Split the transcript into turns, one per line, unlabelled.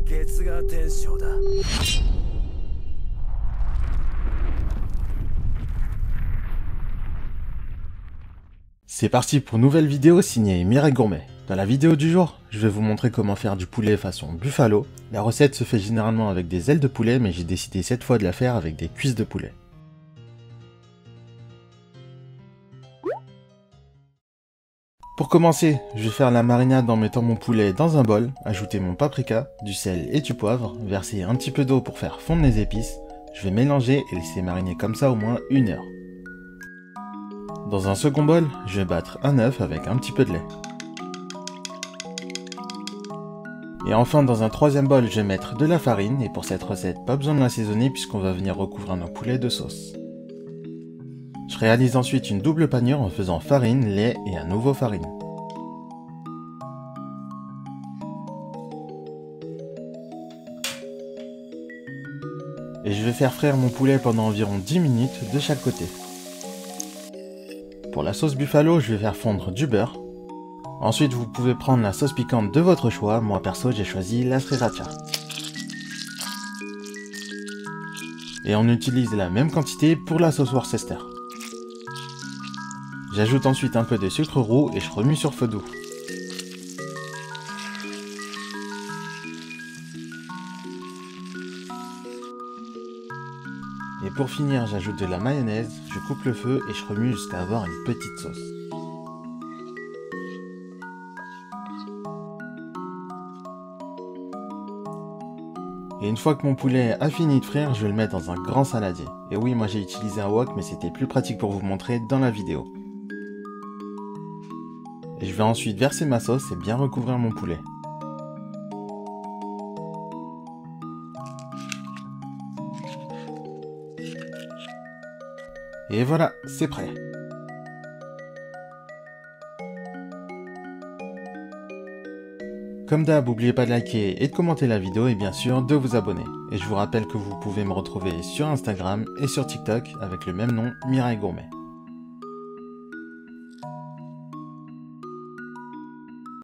月牙天将だ。
C'est parti pour une nouvelle vidéo signée Mirai Gourmet. Dans la vidéo du jour, je vais vous montrer comment faire du poulet façon buffalo. La recette se fait généralement avec des ailes de poulet, mais j'ai décidé cette fois de la faire avec des cuisses de poulet. Pour commencer, je vais faire la marinade en mettant mon poulet dans un bol, ajouter mon paprika, du sel et du poivre, verser un petit peu d'eau pour faire fondre les épices. Je vais mélanger et laisser mariner comme ça au moins 1 heure. Dans un second bol, je vais battre un œuf avec un petit peu de lait. Et enfin dans un troisième bol, je vais mettre de la farine et pour cette recette, pas besoin de l'assaisonner puisqu'on va venir recouvrir nos poulets de sauce. Je réalise ensuite une double panure en faisant farine, lait et à nouveau farine. Et je vais faire frire mon poulet pendant environ 10 minutes de chaque côté. Pour la sauce buffalo, je vais faire fondre du beurre. Ensuite, vous pouvez prendre la sauce piquante de votre choix. Moi perso, j'ai choisi la sriracha. Et on utilise la même quantité pour la sauce Worcester. J'ajoute ensuite un peu de sucre roux et je remue sur feu doux. Et pour finir, j'ajoute de la mayonnaise, je coupe le feu et je remue jusqu'à avoir une petite sauce. Et une fois que mon poulet a fini de frire, je vais le mettre dans un grand saladier. Et oui, moi j'ai utilisé un wok, mais c'était plus pratique pour vous montrer dans la vidéo. Et je vais ensuite verser ma sauce et bien recouvrir mon poulet. Et voilà, c'est prêt. Comme d'hab, n'oubliez pas de liker et de commenter la vidéo et bien sûr de vous abonner. Et je vous rappelle que vous pouvez me retrouver sur Instagram et sur TikTok avec le même nom, Mirai Gourmet.